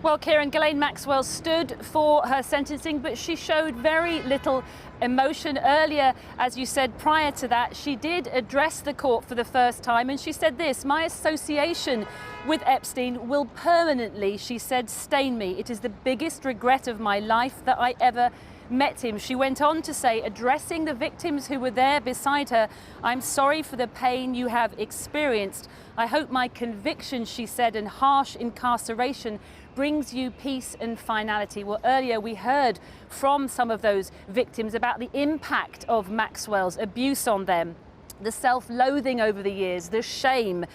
Well, Kieran, Ghislaine Maxwell stood for her sentencing, but she showed very little emotion. Earlier, as you said, prior to that, she did address the court for the first time, and she said this: "My association with Epstein will permanently," she said, "stain me. It is the biggest regret of my life that I ever met him." She went on to say, addressing the victims who were there beside her, "I'm sorry for the pain you have experienced. I hope my conviction," she said, "and harsh incarceration brings you peace and finality." Well, earlier we heard from some of those victims about the impact of Maxwell's abuse on them. The self-loathing over the years, the shame,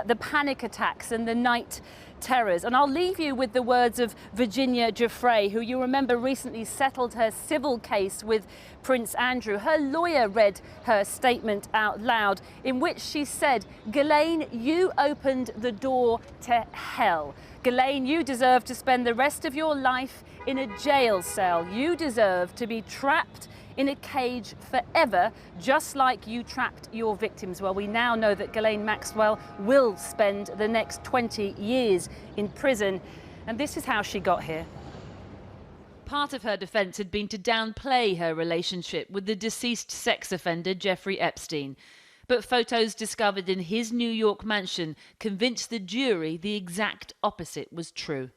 the panic attacks and the night terrors. And I'll leave you with the words of Virginia Giuffre, who you remember recently settled her civil case with Prince Andrew. Her lawyer read her statement out loud, in which she said, "Ghislaine, you opened the door to hell. Ghislaine, you deserve to spend the rest of your life in a jail cell. You deserve to be trapped in a cage forever, just like you trapped your victims." Well, we now know that Ghislaine Maxwell will spend the next 20 years in prison, and this is how she got here. Part of her defence had been to downplay her relationship with the deceased sex offender Jeffrey Epstein. But photos discovered in his New York mansion convinced the jury the exact opposite was true.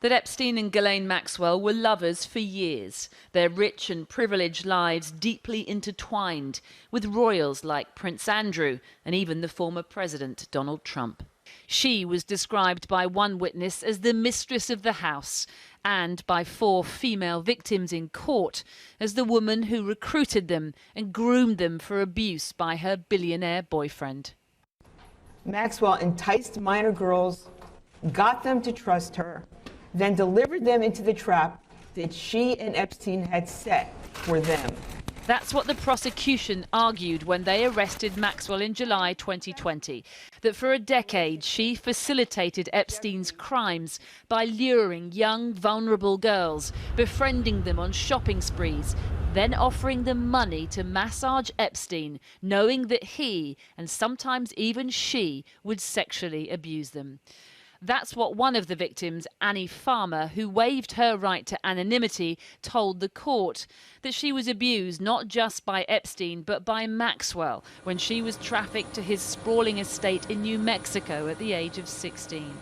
That Epstein and Ghislaine Maxwell were lovers for years, their rich and privileged lives deeply intertwined with royals like Prince Andrew and even the former president, Donald Trump. She was described by one witness as the mistress of the house, and by 4 female victims in court as the woman who recruited them and groomed them for abuse by her billionaire boyfriend. Maxwell enticed minor girls, got them to trust her, then delivered them into the trap that she and Epstein had set for them. That's what the prosecution argued when they arrested Maxwell in July 2020, that for a decade she facilitated Epstein's crimes by luring young, vulnerable girls, befriending them on shopping sprees, then offering them money to massage Epstein, knowing that he, and sometimes even she, would sexually abuse them. That's what one of the victims, Annie Farmer, who waived her right to anonymity, told the court, that she was abused not just by Epstein but by Maxwell when she was trafficked to his sprawling estate in New Mexico at the age of 16.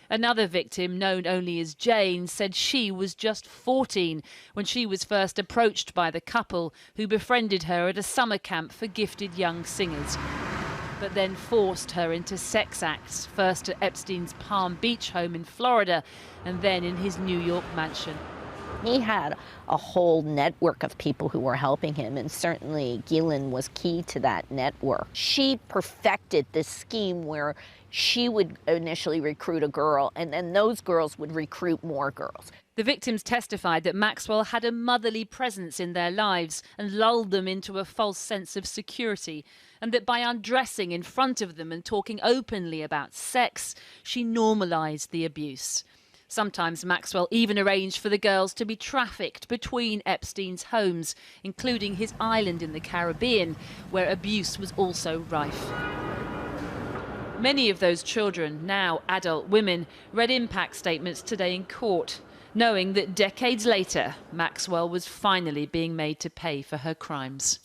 Another victim, known only as Jane, said she was just 14 when she was first approached by the couple who befriended her at a summer camp for gifted young singers, but then forced her into sex acts, first at Epstein's Palm Beach home in Florida and then in his New York mansion. He had a whole network of people who were helping him, and certainly Ghislaine was key to that network. She perfected this scheme where she would initially recruit a girl, and then those girls would recruit more girls. The victims testified that Maxwell had a motherly presence in their lives and lulled them into a false sense of security, and that by undressing in front of them and talking openly about sex, she normalized the abuse. Sometimes Maxwell even arranged for the girls to be trafficked between Epstein's homes, including his island in the Caribbean, where abuse was also rife. Many of those children, now adult women, read impact statements today in court, knowing that decades later, Maxwell was finally being made to pay for her crimes.